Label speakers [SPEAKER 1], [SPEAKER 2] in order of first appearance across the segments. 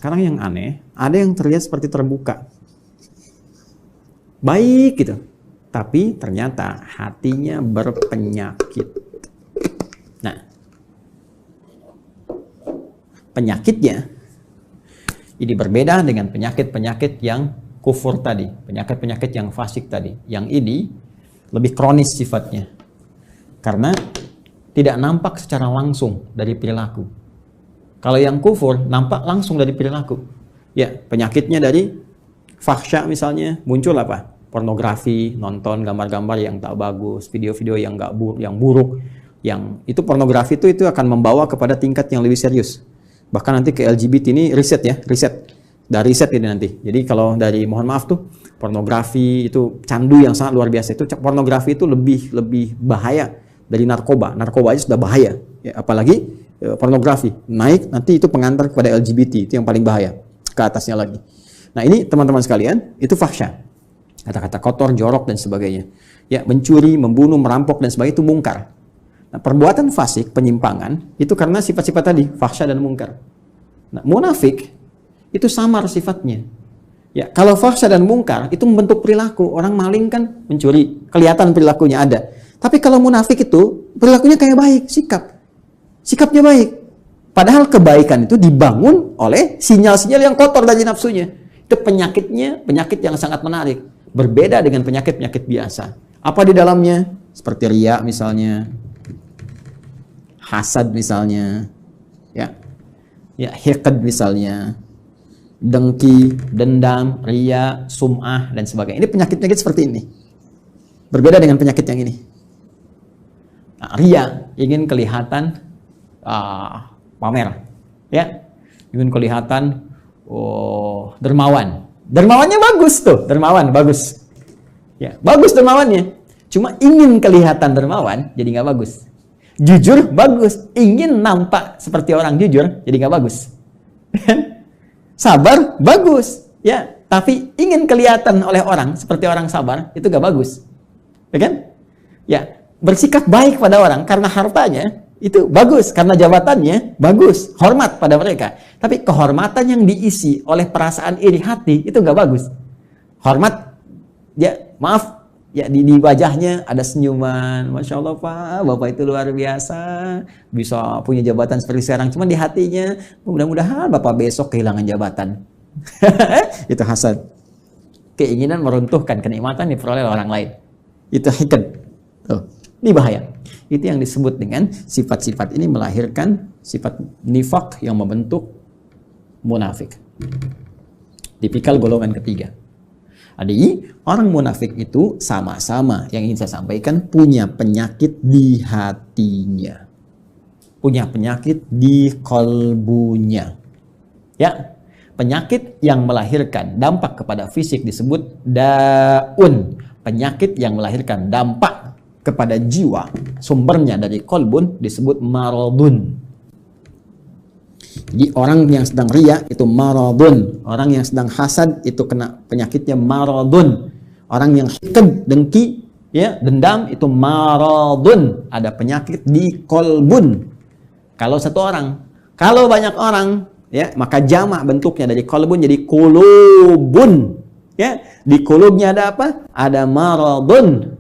[SPEAKER 1] sekarang yang aneh, ada yang terlihat seperti terbuka. Baik gitu. Tapi ternyata hatinya berpenyakit. Nah, penyakitnya ini berbeda dengan penyakit-penyakit yang kufur tadi, penyakit-penyakit yang fasik tadi. Yang ini lebih kronis sifatnya. Karena tidak nampak secara langsung dari perilaku. Kalau yang kufur nampak langsung dari perilaku. Ya, penyakitnya dari fahsya misalnya, muncul apa? Pornografi, nonton gambar-gambar yang tak bagus, video-video yang buruk, yang itu pornografi itu akan membawa kepada tingkat yang lebih serius. Bahkan nanti ke LGBT ini riset. Dari riset ini nanti. Jadi kalau dari mohon maaf tuh pornografi itu candu yang sangat luar biasa. Itu pornografi itu lebih bahaya dari narkoba. Narkoba aja sudah bahaya, ya, apalagi pornografi. Naik nanti itu pengantar kepada LGBT, itu yang paling bahaya. Ke atasnya lagi. Nah, ini teman-teman sekalian, itu fahsya. Kata-kata kotor, jorok dan sebagainya. Ya, mencuri, membunuh, merampok dan sebagainya itu mungkar. Nah, perbuatan fasik, penyimpangan itu karena sifat-sifat tadi, fahsya dan mungkar. Nah, munafik itu samar sifatnya. Ya, kalau fahsya dan mungkar itu membentuk perilaku. Orang maling kan mencuri, kelihatan perilakunya ada. Tapi kalau munafik itu perilakunya kayak baik, sikapnya baik. Padahal kebaikan itu dibangun oleh sinyal-sinyal yang kotor dari nafsunya. Itu penyakitnya, penyakit yang sangat menarik. Berbeda dengan penyakit-penyakit biasa. Apa di dalamnya? Seperti riya misalnya, hasad misalnya, ya hiqd misalnya, dengki, dendam, riya, sum'ah dan sebagainya. Ini penyakit-penyakit seperti ini. Berbeda dengan penyakit yang ini. Nah, riya ingin kelihatan pamer, ya, ingin kelihatan dermawan. Dermawannya bagus tuh, dermawan bagus, ya, bagus dermawannya. Cuma ingin kelihatan dermawan, jadi nggak bagus. Jujur bagus, ingin nampak seperti orang jujur, jadi nggak bagus. Sabar bagus, ya, tapi ingin kelihatan oleh orang seperti orang sabar, itu nggak bagus, ya kan? Ya, bersikap baik pada orang karena hartanya itu bagus, karena jabatannya bagus, hormat pada mereka. Tapi kehormatan yang diisi oleh perasaan iri hati itu nggak bagus. Hormat, ya maaf, ya di wajahnya ada senyuman, masya Allah Pak, Bapak itu luar biasa, bisa punya jabatan seperti sekarang. Cuma di hatinya, mudah-mudahan Bapak besok kehilangan jabatan. Itu hasad, keinginan meruntuhkan kenikmatan diperoleh orang lain. Itu hiqd. Ini bahaya. Itu yang disebut dengan sifat-sifat ini melahirkan sifat nifak yang membentuk munafik. Tipikal golongan ketiga. Jadi orang munafik itu sama-sama yang ingin saya sampaikan punya penyakit di hatinya. Punya penyakit di kolbunya. Ya, penyakit yang melahirkan dampak kepada fisik disebut daun. Penyakit yang melahirkan dampak kepada jiwa, sumbernya dari kolbun disebut maradun. Jadi orang yang sedang riya itu maradun, orang yang sedang hasad itu kena penyakitnya maradun, orang yang hiqd, dengki, ya, dendam itu maradun, ada penyakit di kolbun. Kalau satu orang, kalau banyak orang, ya, maka jamak bentuknya dari kolbun jadi kulubun, ya, di kulubnya ada apa? Ada maradun.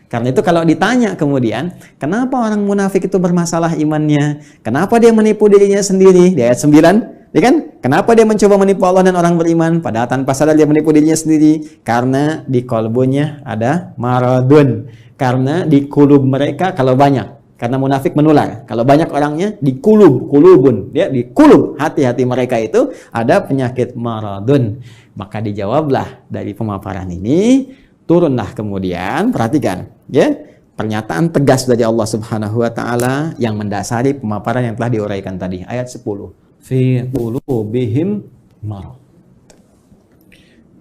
[SPEAKER 1] Karena itu kalau ditanya kemudian, kenapa orang munafik itu bermasalah imannya? Kenapa dia menipu dirinya sendiri? Di ayat 9, ya kan? Kenapa dia mencoba menipu Allah dan orang beriman? Padahal tanpa sadar dia menipu dirinya sendiri. Karena di kolbunya ada maradun. Karena di kulub mereka kalau banyak. Karena munafik menular. Kalau banyak orangnya di kulubun. Ya, di kulub hati-hati mereka itu ada penyakit maradun. Maka dijawablah dari pemaparan ini. Turunlah kemudian, perhatikan, ya, pernyataan tegas dari Allah Subhanahu wa taala yang mendasari pemaparan yang telah diuraikan tadi, ayat 10. Fi qulubihim marad.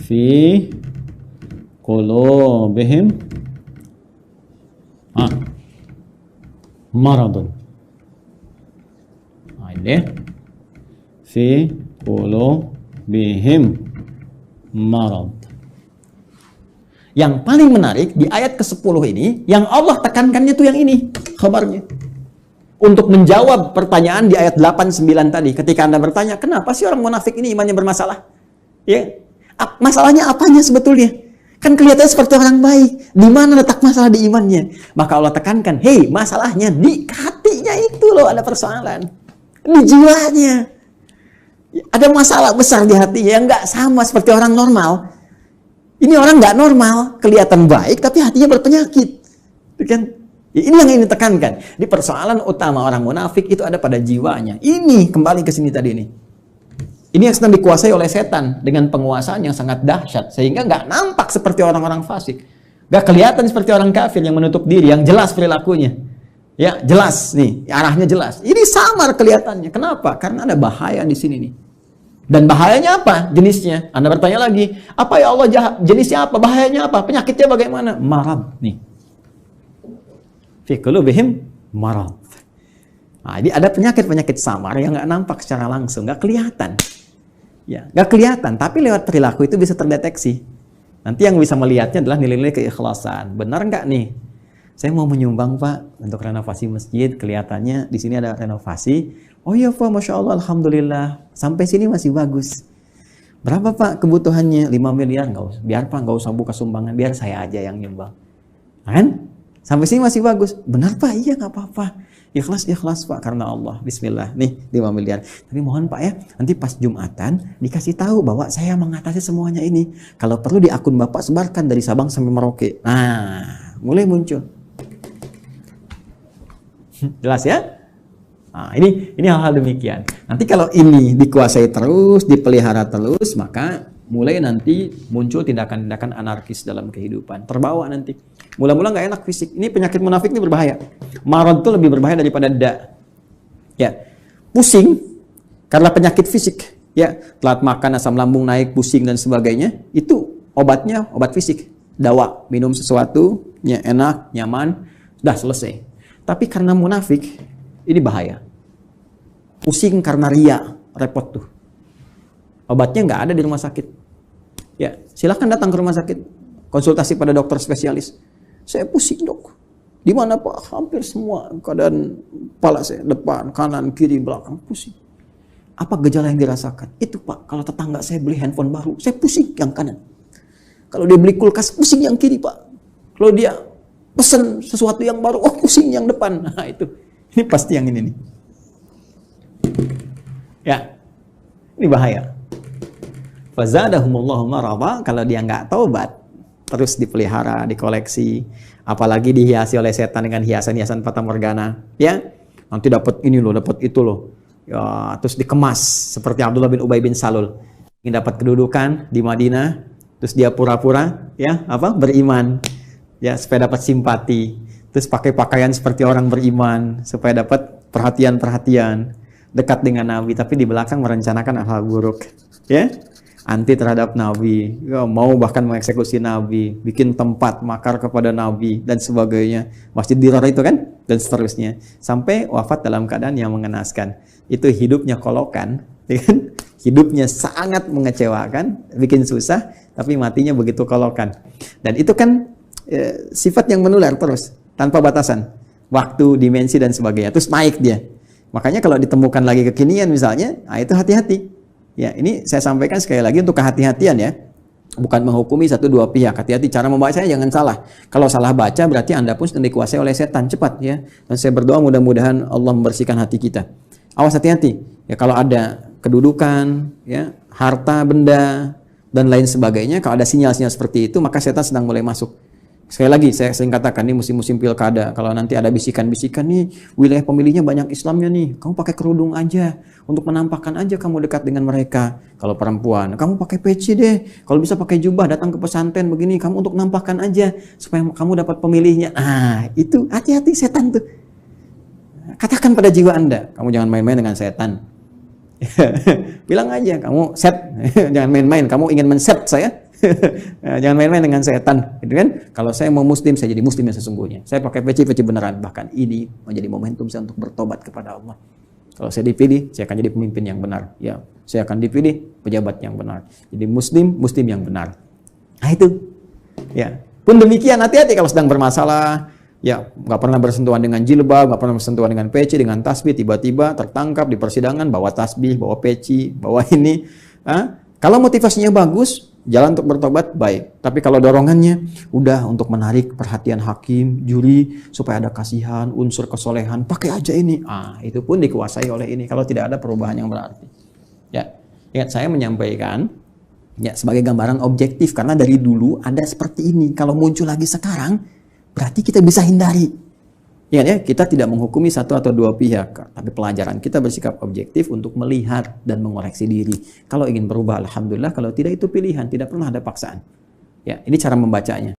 [SPEAKER 1] Fi qulubihim maradun. Ini fi qulubihim marad. Yang paling menarik di ayat ke-10 ini, yang Allah tekankannya tuh yang ini, khabarnya. untuk menjawab pertanyaan di ayat 8-9 tadi. Ketika Anda bertanya, kenapa sih orang munafik ini imannya bermasalah? Ya, masalahnya apanya sebetulnya? Kan kelihatannya seperti orang baik. Di mana letak masalah di imannya? Maka Allah tekankan, hei, masalahnya di hatinya itu loh ada persoalan. Di jiwanya. Ada masalah besar di hatinya yang nggak sama seperti orang normal. Ini orang nggak normal, kelihatan baik tapi hatinya berpenyakit. Kan? Ya, ini yang ingin ditekankan. Di persoalan utama orang munafik itu ada pada jiwanya. Ini kembali ke sini tadi ini. Ini yang sedang dikuasai oleh setan dengan penguasaan yang sangat dahsyat sehingga nggak nampak seperti orang-orang fasik, nggak kelihatan seperti orang kafir yang menutup diri, yang jelas perilakunya. Ya jelas nih, arahnya jelas. Ini samar kelihatannya. Kenapa? Karena ada bahaya di sini nih. Dan bahayanya apa? Jenisnya. Anda bertanya lagi, apa ya Allah jahat? Jenisnya apa? Bahayanya apa? Penyakitnya bagaimana? Marad nih. Fi qulubihim marad. Nah, ini ada penyakit-penyakit samar yang nggak nampak secara langsung, nggak kelihatan. Ya, nggak kelihatan, tapi lewat perilaku itu bisa terdeteksi. Nanti yang bisa melihatnya adalah nilai-nilai keikhlasan. Benar nggak nih? Saya mau menyumbang Pak untuk renovasi masjid. Kelihatannya di sini ada renovasi. Oh iya Pak, Masya Allah, Alhamdulillah. Sampai sini masih bagus. Berapa Pak kebutuhannya? 5 miliar. Nggak usah. Biar Pak, nggak usah buka sumbangan. Biar saya aja yang nyumbang. Kan? Sampai sini masih bagus. Benar Pak? Iya nggak apa-apa. Ikhlas Pak karena Allah. Bismillah. Nih 5 miliar. Tapi mohon Pak ya, nanti pas Jumatan dikasih tahu bahwa saya mengatasi semuanya ini. Kalau perlu di akun Bapak sebarkan dari Sabang sampai Merauke. Nah, mulai muncul. Jelas ya? Nah, ini hal-hal demikian. Nanti kalau ini dikuasai terus, dipelihara terus, maka mulai nanti muncul tindakan-tindakan anarkis dalam kehidupan. Terbawa nanti. Mula-mula nggak enak fisik. Ini penyakit munafik ini berbahaya. Marad itu lebih berbahaya daripada da. Ya, pusing karena penyakit fisik. Ya, telat makan, asam lambung naik, pusing dan sebagainya. Itu obatnya obat fisik. Dawa, minum sesuatu, ya enak, nyaman, dah selesai. Tapi karena munafik, ini bahaya. Pusing karena ria, repot tuh. Obatnya nggak ada di rumah sakit. Ya, silahkan datang ke rumah sakit, konsultasi pada dokter spesialis. Saya pusing dok. Di mana Pak? Hampir semua keadaan kepala saya, depan, kanan, kiri, belakang pusing. Apa gejala yang dirasakan? Itu Pak, kalau tetangga saya beli handphone baru, saya pusing yang kanan. Kalau dia beli kulkas, pusing yang kiri Pak. Kalau dia pesen sesuatu yang baru, oh pusing yang depan. Nah itu, ini pasti yang ini nih. Ya, ini bahaya. Fazadahumullahu marada. Kalau dia nggak taubat, terus dipelihara, dikoleksi, apalagi dihiasi oleh setan dengan hiasan-hiasan fatamorgana, ya, nanti dapat ini loh, dapat itu loh, ya, terus dikemas seperti Abdullah bin Ubay bin Salul, ingin dapat kedudukan di Madinah, terus dia pura-pura, ya, beriman. Ya, supaya dapat simpati. Terus pakai pakaian seperti orang beriman supaya dapat perhatian-perhatian, dekat dengan Nabi, tapi di belakang merencanakan hal buruk. Ya, anti terhadap Nabi, ya, mau bahkan mengeksekusi Nabi, bikin tempat makar kepada Nabi dan sebagainya. Masjid Dirar itu kan, dan seterusnya. Sampai wafat dalam keadaan yang mengenaskan. Itu hidupnya kolokan, ya kan? Hidupnya sangat mengecewakan, bikin susah, tapi matinya begitu kolokan. Dan itu kan sifat yang menular terus tanpa batasan, waktu, dimensi dan sebagainya, terus naik dia. Makanya kalau ditemukan lagi kekinian misalnya, nah itu hati-hati. Ya, ini saya sampaikan sekali lagi untuk kehati-hatian ya, bukan menghukumi satu dua pihak. Hati-hati cara membacanya, jangan salah. Kalau salah baca berarti Anda pun sedang dikuasai oleh setan, cepat ya. Dan saya berdoa mudah-mudahan Allah membersihkan hati kita. Awas, hati-hati ya, kalau ada kedudukan, ya, harta benda dan lain sebagainya, kalau ada sinyal-sinyal seperti itu, maka setan sedang mulai masuk. Sekali lagi saya sering katakan, ini musim-musim pilkada, kalau nanti ada bisikan-bisikan nih, wilayah pemilihnya banyak Islamnya nih, kamu pakai kerudung aja, untuk menampakkan aja kamu dekat dengan mereka. Kalau perempuan, kamu pakai peci deh, kalau bisa pakai jubah, datang ke pesantren begini, kamu untuk nampakkan aja, supaya kamu dapat pemilihnya. Ah, itu hati-hati setan tuh. Katakan pada jiwa Anda, kamu jangan main-main dengan setan. Bilang aja, kamu set, jangan main-main, kamu ingin men-set saya. Jangan main-main dengan setan, gitu kan? Kalau saya mau muslim, saya jadi muslim yang sesungguhnya. Saya pakai peci-peci beneran. Bahkan ini menjadi momentum saya untuk bertobat kepada Allah. Kalau saya dipilih, saya akan jadi pemimpin yang benar. Ya, saya akan dipilih pejabat yang benar. Jadi muslim yang benar. Nah itu. Ya. Pun demikian, hati-hati kalau sedang bermasalah, Ya, nggak pernah bersentuhan dengan jilbab, nggak pernah bersentuhan dengan peci, dengan tasbih, tiba-tiba tertangkap di persidangan, bawa tasbih, bawa peci, bawa ini. Kalau motivasinya bagus, jalan untuk bertobat, baik. Tapi kalau dorongannya, udah untuk menarik perhatian hakim, juri, supaya ada kasihan, unsur kesolehan, pakai aja ini. Itu pun dikuasai oleh ini, kalau tidak ada perubahan yang berarti. Ya, ingat saya menyampaikan, ya sebagai gambaran objektif, karena dari dulu ada seperti ini. Kalau muncul lagi sekarang, berarti kita bisa hindari. Ingat ya, kita tidak menghukumi satu atau dua pihak, tapi pelajaran kita bersikap objektif untuk melihat dan mengoreksi diri. Kalau ingin berubah, alhamdulillah. Kalau tidak, itu pilihan, tidak pernah ada paksaan. Ya, ini cara membacanya.